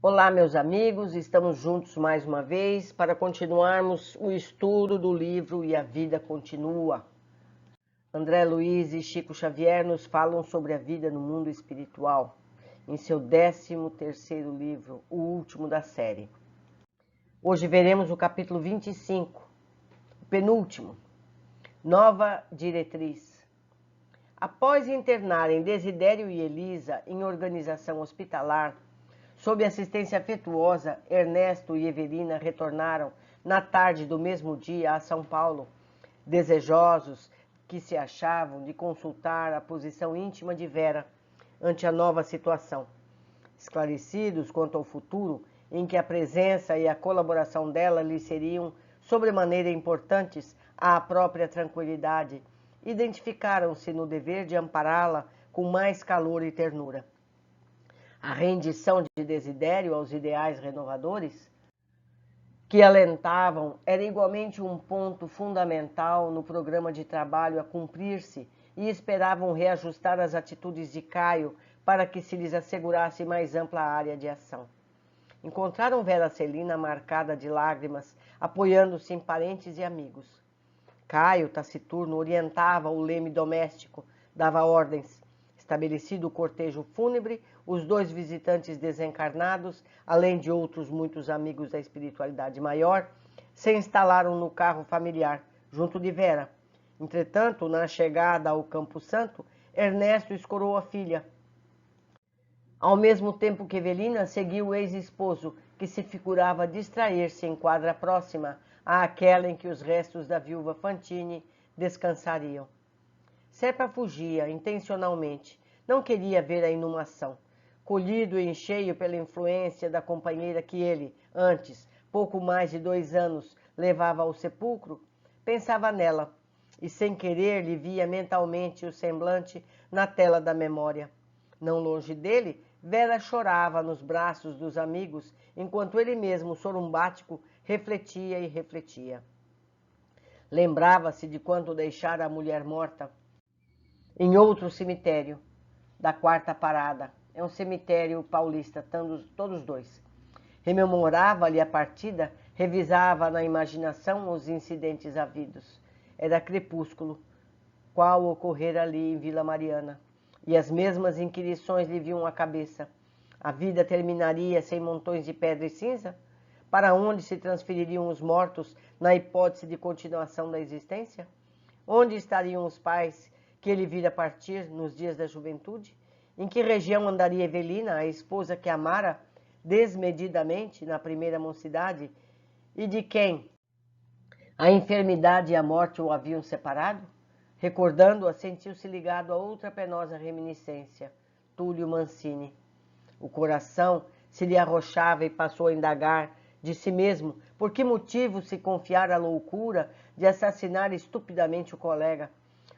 Olá, meus amigos, estamos juntos mais uma vez para continuarmos o estudo do livro E a Vida Continua. André Luiz e Chico Xavier nos falam sobre a vida no mundo espiritual, em seu 13º livro, o último da série. Hoje veremos o capítulo 25, o penúltimo, Nova Diretriz. Após internarem Desidério e Elisa em organização hospitalar, sob assistência afetuosa, Ernesto e Evelina retornaram na tarde do mesmo dia a São Paulo, desejosos que se achavam de consultar a posição íntima de Vera ante a nova situação, esclarecidos quanto ao futuro em que a presença e a colaboração dela lhes seriam sobremaneira importantes à própria tranquilidade, identificaram-se no dever de ampará-la com mais calor e ternura. A rendição de Desidério aos ideais renovadores que alentavam era igualmente um ponto fundamental no programa de trabalho a cumprir-se e esperavam reajustar as atitudes de Caio para que se lhes assegurasse mais ampla área de ação. Encontraram Vera Celina marcada de lágrimas, apoiando-se em parentes e amigos. Caio, taciturno, orientava o leme doméstico, dava ordens. Estabelecido o cortejo fúnebre, os dois visitantes desencarnados, além de outros muitos amigos da espiritualidade maior, se instalaram no carro familiar, junto de Vera. Entretanto, na chegada ao Campo Santo, Ernesto escorou a filha. Ao mesmo tempo que Evelina seguiu o ex-esposo, que se figurava distrair-se em quadra próxima àquela em que os restos da viúva Fantini descansariam. Serpa fugia intencionalmente, não queria ver a inumação. Colhido em cheio pela influência da companheira que ele, antes, pouco mais de 2 anos, levava ao sepulcro, pensava nela, e sem querer lhe via mentalmente o semblante na tela da memória. Não longe dele, Vera chorava nos braços dos amigos, enquanto ele mesmo, sorumbático, refletia e refletia. Lembrava-se de quando deixara a mulher morta em outro cemitério, da Quarta Parada. É um cemitério paulista, todos dois. Rememorava-lhe a partida, revisava na imaginação os incidentes havidos. Era crepúsculo, qual ocorrera ali em Vila Mariana, e as mesmas inquirições lhe vinham à cabeça. A vida terminaria sem montões de pedra e cinza? Para onde se transfeririam os mortos na hipótese de continuação da existência? Onde estariam os pais que ele vira partir nos dias da juventude? Em que região andaria Evelina, a esposa que amara desmedidamente na primeira mocidade e de quem a enfermidade e a morte o haviam separado? Recordando-a, sentiu-se ligado a outra penosa reminiscência, Túlio Mancini. O coração se lhe arrochava e passou a indagar de si mesmo por que motivo se confiara à loucura de assassinar estupidamente o colega.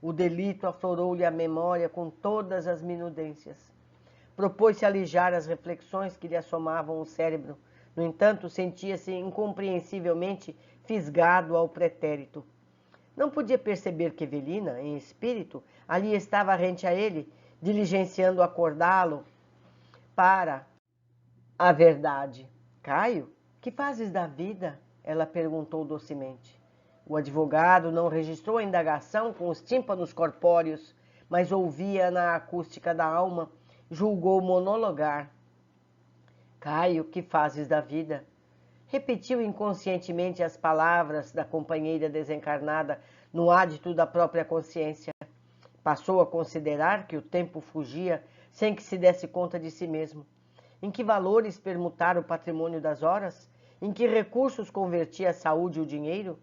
O delito aflorou-lhe a memória com todas as minudências. Propôs-se alijar as reflexões que lhe assomavam o cérebro. No entanto, sentia-se incompreensivelmente fisgado ao pretérito. Não podia perceber que Evelina, em espírito, ali estava rente a ele, diligenciando acordá-lo para a verdade. Caio, que fazes da vida? Ela perguntou docemente. O advogado não registrou a indagação com os tímpanos corpóreos, mas ouvia na acústica da alma, julgou monologar. Caio, que fazes da vida? Repetiu inconscientemente as palavras da companheira desencarnada no ádito da própria consciência. Passou a considerar que o tempo fugia sem que se desse conta de si mesmo. Em que valores permutar o patrimônio das horas? Em que recursos convertia a saúde e o dinheiro?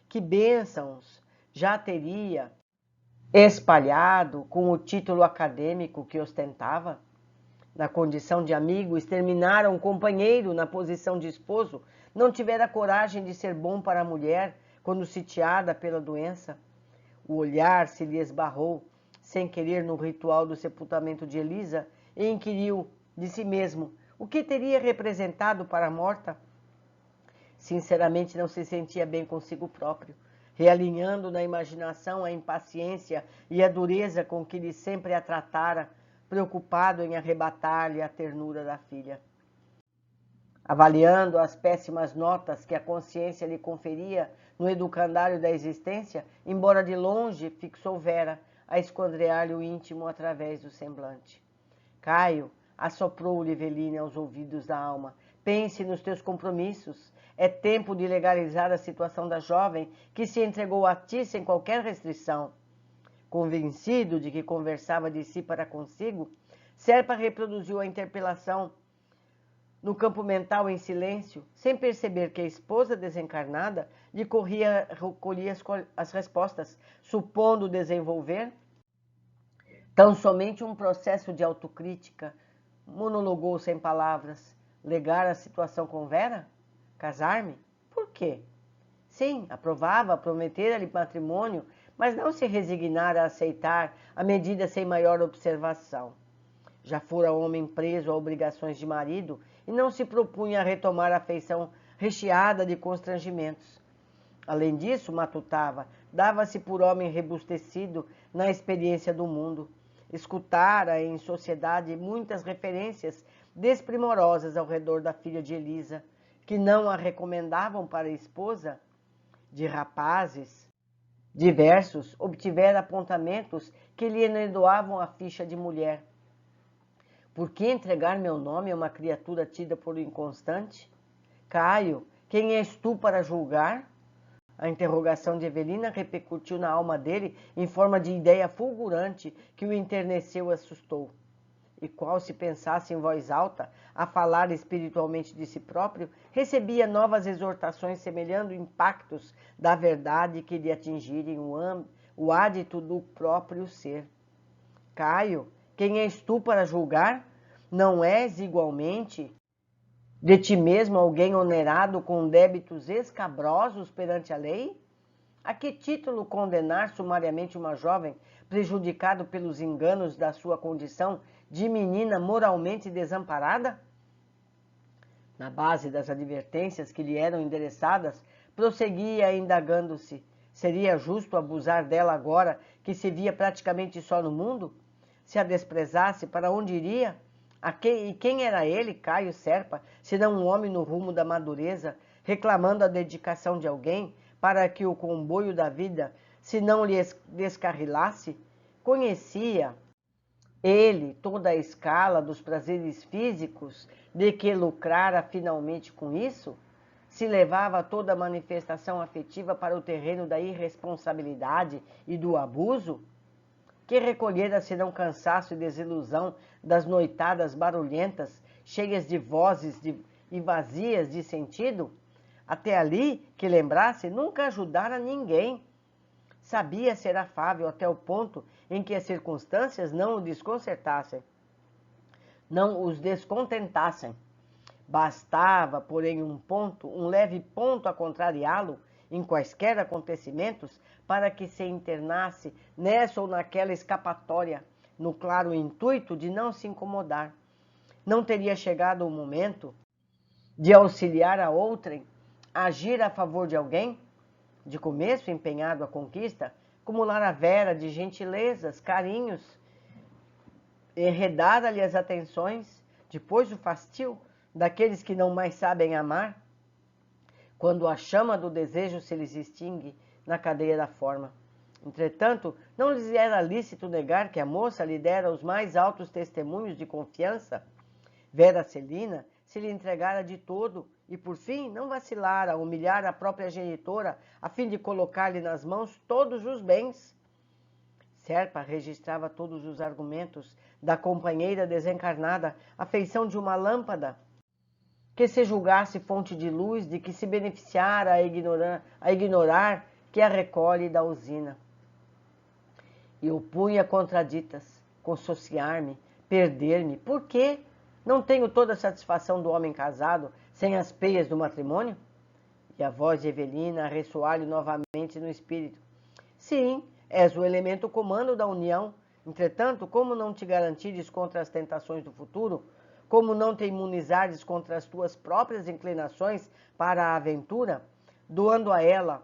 Que bênçãos já teria espalhado com o título acadêmico que ostentava? Na condição de amigo, exterminara um companheiro na posição de esposo, não tivera coragem de ser bom para a mulher quando sitiada pela doença. O olhar se lhe esbarrou, sem querer, no ritual do sepultamento de Elisa, e inquiriu de si mesmo o que teria representado para a morta. Sinceramente não se sentia bem consigo próprio, realinhando na imaginação a impaciência e a dureza com que lhe sempre a tratara, preocupado em arrebatar-lhe a ternura da filha. Avaliando as péssimas notas que a consciência lhe conferia no educandário da existência, embora de longe fixou Vera a esquadrear-lhe o íntimo através do semblante. Caio, assoprou-lhe Eveline aos ouvidos da alma, pense nos teus compromissos. É tempo de legalizar a situação da jovem que se entregou a ti sem qualquer restrição. Convencido de que conversava de si para consigo, Serpa reproduziu a interpelação no campo mental em silêncio, sem perceber que a esposa desencarnada lhe colhia as respostas, supondo desenvolver tão somente um processo de autocrítica. Monologou sem palavras. Legar a situação com Vera? Casar-me? Por quê? Sim, aprovava, prometera-lhe matrimônio, mas não se resignara a aceitar a medida sem maior observação. Já fora homem preso a obrigações de marido e não se propunha a retomar a afeição recheada de constrangimentos. Além disso, matutava, dava-se por homem rebustecido na experiência do mundo. Escutara em sociedade muitas referências desprimorosas ao redor da filha de Elisa, que não a recomendavam para esposa. De rapazes diversos, obtivera apontamentos que lhe enedoavam a ficha de mulher. Por que entregar meu nome a uma criatura tida por inconstante? Caio, quem és tu para julgar? A interrogação de Evelina repercutiu na alma dele em forma de ideia fulgurante que o enterneceu e assustou. E qual se pensasse em voz alta, a falar espiritualmente de si próprio, recebia novas exortações semelhando impactos da verdade que lhe atingirem o ádito do próprio ser. Caio, quem és tu para julgar? Não és, igualmente, de ti mesmo alguém onerado com débitos escabrosos perante a lei? A que título condenar sumariamente uma jovem prejudicada pelos enganos da sua condição de menina moralmente desamparada? Na base das advertências que lhe eram endereçadas, prosseguia indagando-se: seria justo abusar dela agora que se via praticamente só no mundo? Se a desprezasse, para onde iria? E quem era ele, Caio Serpa, senão um homem no rumo da madureza, reclamando a dedicação de alguém para que o comboio da vida se não lhe descarrilasse? Conhecia ele toda a escala dos prazeres físicos de que lucrara finalmente com isso? Se levava toda a manifestação afetiva para o terreno da irresponsabilidade e do abuso? Que recolhera senão cansaço e desilusão das noitadas barulhentas, cheias de vozes e vazias de sentido? Até ali, que lembrasse, nunca ajudara ninguém. Sabia ser afável até o ponto em que as circunstâncias não o desconcertassem, não os descontentassem. Bastava, porém, um leve ponto a contrariá-lo em quaisquer acontecimentos para que se internasse nessa ou naquela escapatória, no claro intuito de não se incomodar. Não teria chegado o momento de auxiliar a outrem, agir a favor de alguém? De começo empenhado à conquista, acumulara a Vera de gentilezas, carinhos, enredara-lhe as atenções, depois o fastio daqueles que não mais sabem amar, quando a chama do desejo se lhes extingue na cadeia da forma. Entretanto, não lhes era lícito negar que a moça lhe dera os mais altos testemunhos de confiança. Vera Celina se lhe entregara de todo e, por fim, não vacilara a humilhar a própria genitora a fim de colocar-lhe nas mãos todos os bens. Serpa registrava todos os argumentos da companheira desencarnada, a feição de uma lâmpada que se julgasse fonte de luz, de que se beneficiara a ignorar que a recolhe da usina. E opunha contraditas, consociar-me, perder-me. Por quê? Não tenho toda a satisfação do homem casado sem as peias do matrimônio? E a voz de Evelina ressoar-lhe novamente no espírito. Sim, és o elemento comando da união. Entretanto, como não te garantires contra as tentações do futuro? Como não te imunizares contra as tuas próprias inclinações para a aventura, doando a ela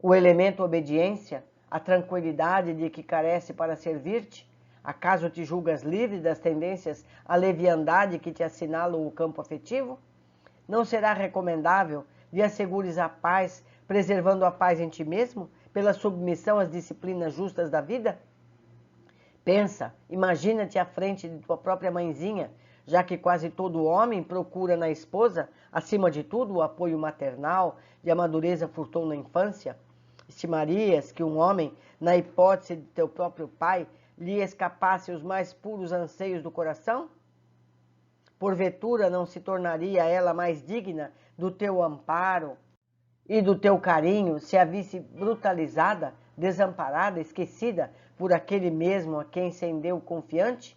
o elemento obediência, a tranquilidade de que carece para servir-te? Acaso te julgas livre das tendências à leviandade que te assinalam o campo afetivo? não será recomendável lhe assegures a paz, preservando a paz em ti mesmo, pela submissão às disciplinas justas da vida? Pensa, imagina-te à frente de tua própria mãezinha, já que quase todo homem procura na esposa, acima de tudo, o apoio maternal e a madureza furtou na infância. Estimarias que um homem, na hipótese de teu próprio pai, lhe escapasse os mais puros anseios do coração? Porventura não se tornaria ela mais digna do teu amparo e do teu carinho se a visse brutalizada, desamparada, esquecida por aquele mesmo a quem se deu confiante?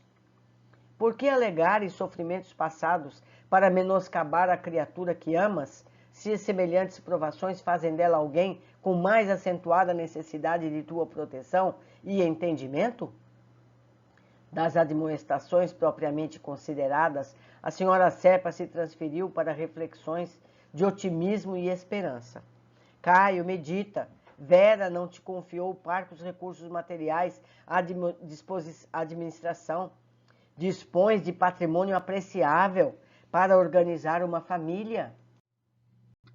Por que alegares sofrimentos passados para menoscabar a criatura que amas, se semelhantes provações fazem dela alguém com mais acentuada necessidade de tua proteção e entendimento? Das admoestações propriamente consideradas, a senhora Serpa se transferiu para reflexões de otimismo e esperança. Caio, medita. Vera não te confiou parcos recursos materiais à administração. Dispões de patrimônio apreciável para organizar uma família.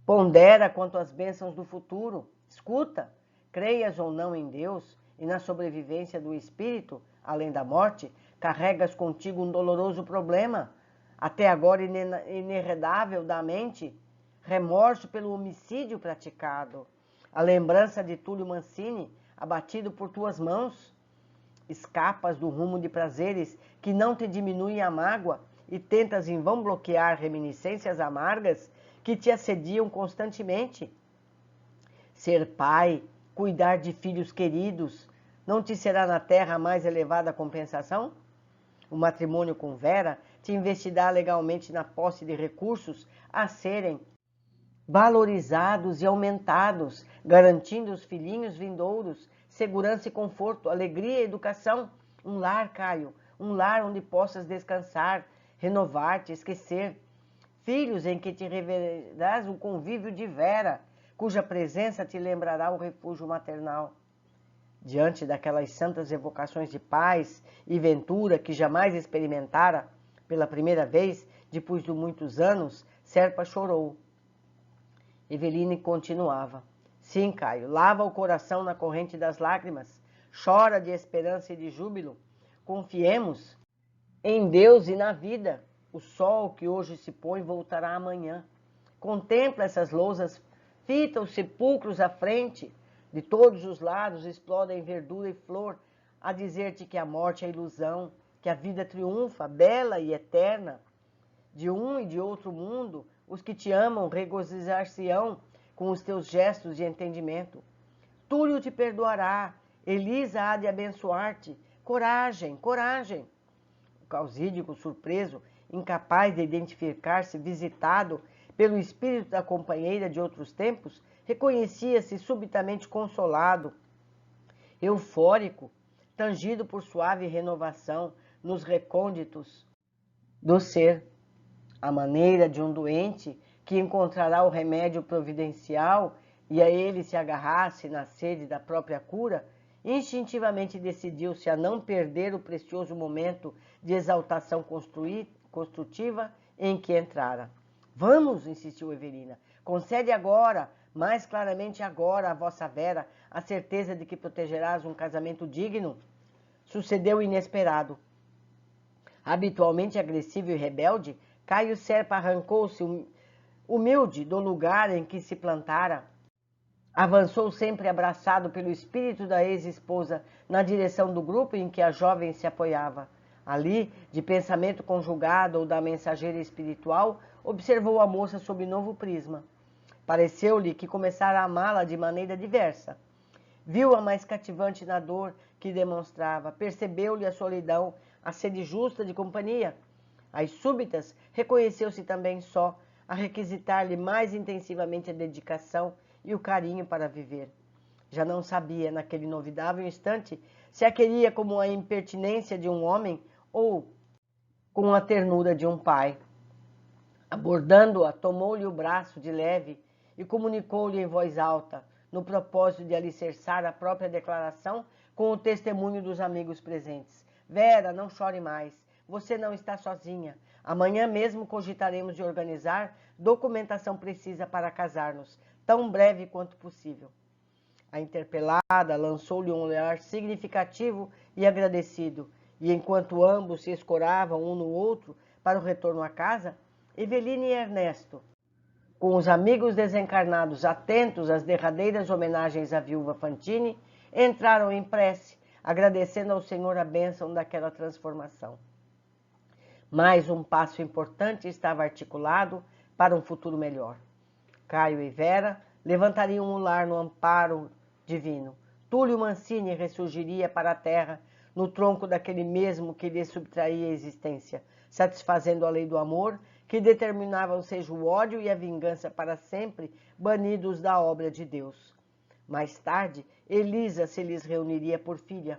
Pondera quanto às bênçãos do futuro. Escuta, creias ou não em Deus e na sobrevivência do espírito, além da morte, carregas contigo um doloroso problema, até agora inenarrável da mente, remorso pelo homicídio praticado, a lembrança de Túlio Mancini, abatido por tuas mãos. Escapas do rumo de prazeres que não te diminuem a mágoa e tentas em vão bloquear reminiscências amargas que te assediam constantemente. Ser pai, cuidar de filhos queridos, não te será na terra a mais elevada compensação? O matrimônio com Vera te investirá legalmente na posse de recursos a serem valorizados e aumentados, garantindo os filhinhos vindouros segurança e conforto, alegria e educação. Um lar, Caio, um lar onde possas descansar, renovar-te, esquecer. Filhos em que te reverás o convívio de Vera, cuja presença te lembrará o refúgio maternal. Diante daquelas santas evocações de paz e ventura que jamais experimentara, pela primeira vez, depois de muitos anos, Serpa chorou. Eveline continuava. Sim, Caio, lava o coração na corrente das lágrimas, chora de esperança e de júbilo. Confiemos em Deus e na vida. O sol que hoje se põe voltará amanhã. Contempla essas lousas, fita os sepulcros à frente. De todos os lados explodem verdura e flor, a dizer-te que a morte é ilusão, que a vida triunfa, bela e eterna. De um e de outro mundo, os que te amam regozijar-se-ão com os teus gestos de entendimento. Túlio te perdoará, Elisa há de abençoar-te. Coragem, coragem! O Causídico, surpreso, incapaz de identificar-se visitado pelo espírito da companheira de outros tempos, reconhecia-se subitamente consolado, eufórico, tangido por suave renovação nos recônditos do ser. A maneira de um doente que encontrará o remédio providencial e a ele se agarrasse na sede da própria cura, instintivamente decidiu-se a não perder o precioso momento de exaltação construtiva em que entrara. Vamos, insistiu Evelina, concede agora, mais claramente agora, a vossa Vera, a certeza de que protegerás um casamento digno. Sucedeu o inesperado. Habitualmente agressivo e rebelde, Caio Serpa arrancou-se humilde do lugar em que se plantara. Avançou sempre abraçado pelo espírito da ex-esposa na direção do grupo em que a jovem se apoiava. Ali, de pensamento conjugado ou da mensageira espiritual, observou a moça sob novo prisma. Pareceu-lhe que começara a amá-la de maneira diversa. Viu-a mais cativante na dor que demonstrava, percebeu-lhe a solidão, a sede justa de companhia. Às súbitas, reconheceu-se também só, a requisitar-lhe mais intensivamente a dedicação e o carinho para viver. Já não sabia, naquele inovidável instante, se a queria como a impertinência de um homem ou com a ternura de um pai. Abordando-a, tomou-lhe o braço de leve e comunicou-lhe em voz alta, no propósito de alicerçar a própria declaração com o testemunho dos amigos presentes. Vera, não chore mais. Você não está sozinha. Amanhã mesmo cogitaremos de organizar documentação precisa para casar-nos, tão breve quanto possível. A interpelada lançou-lhe um olhar significativo e agradecido, e enquanto ambos se escoravam um no outro para o retorno à casa, Eveline e Ernesto, com os amigos desencarnados atentos às derradeiras homenagens à viúva Fantini, entraram em prece, agradecendo ao Senhor a bênção daquela transformação. Mais um passo importante estava articulado para um futuro melhor. Caio e Vera levantariam o lar no amparo divino. Túlio Mancini ressurgiria para a terra no tronco daquele mesmo que lhe subtraía a existência, satisfazendo a lei do amor que determinava seja o ódio e a vingança para sempre banidos da obra de Deus. Mais tarde, Elisa se lhes reuniria por filha.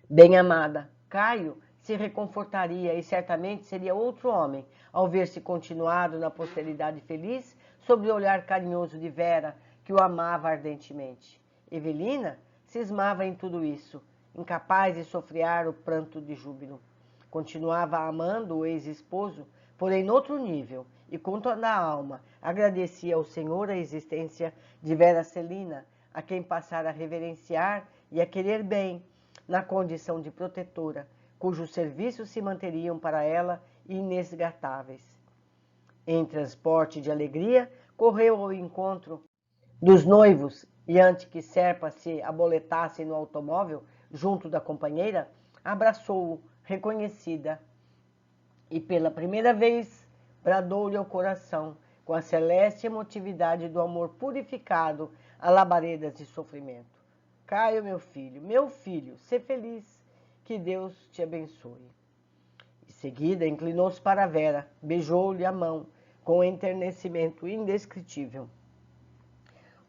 Bem-amada, Caio se reconfortaria e certamente seria outro homem ao ver-se continuado na posteridade feliz sob o olhar carinhoso de Vera, que o amava ardentemente. Evelina cismava em tudo isso, incapaz de sofrear o pranto de júbilo. Continuava amando o ex-esposo, porém noutro nível, e com toda a alma agradecia ao Senhor a existência de Vera Celina, a quem passara a reverenciar e a querer bem, na condição de protetora, cujos serviços se manteriam para ela inesgatáveis. Em transporte de alegria, correu ao encontro dos noivos e, antes que Serpa se aboletasse no automóvel junto da companheira, abraçou-o, reconhecida, e pela primeira vez bradou-lhe ao coração, com a celeste emotividade do amor purificado a labaredas de sofrimento. Caio, meu filho, sê feliz, que Deus te abençoe. Em seguida, inclinou-se para Vera, beijou-lhe a mão, com um enternecimento indescritível.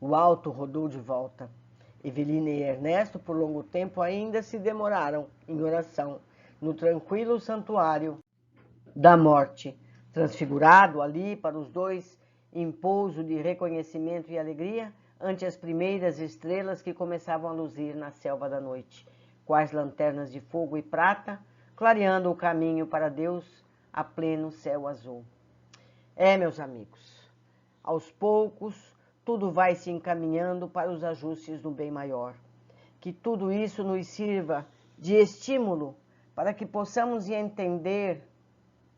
O alto rodou de volta. Evelina e Ernesto, por longo tempo, ainda se demoraram em oração, no tranquilo santuário da morte, transfigurado ali para os dois em pouso de reconhecimento e alegria ante as primeiras estrelas que começavam a luzir na selva da noite, quais lanternas de fogo e prata, clareando o caminho para Deus a pleno céu azul. Meus amigos, aos poucos tudo vai se encaminhando para os ajustes do bem maior. Que tudo isso nos sirva de estímulo para que possamos entender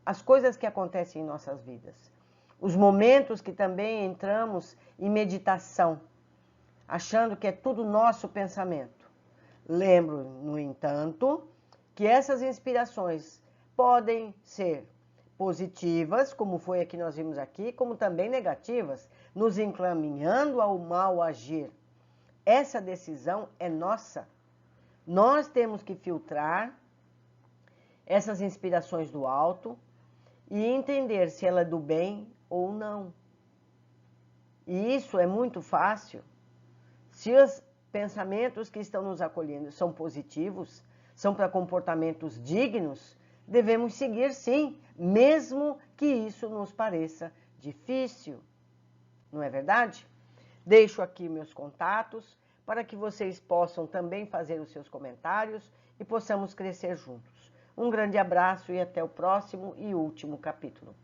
as coisas que acontecem em nossas vidas. Os momentos que também entramos em meditação, achando que é tudo nosso pensamento. Lembro, no entanto, que essas inspirações podem ser positivas, como foi a que nós vimos aqui, como também negativas, nos encaminhando ao mal agir. Essa decisão é nossa. Nós temos que filtrar essas inspirações do alto e entender se ela é do bem ou não. E isso é muito fácil. Se os pensamentos que estão nos acolhendo são positivos, são para comportamentos dignos, devemos seguir sim, mesmo que isso nos pareça difícil. Não é verdade? Deixo aqui meus contatos para que vocês possam também fazer os seus comentários e possamos crescer juntos. Um grande abraço e até o próximo e último capítulo.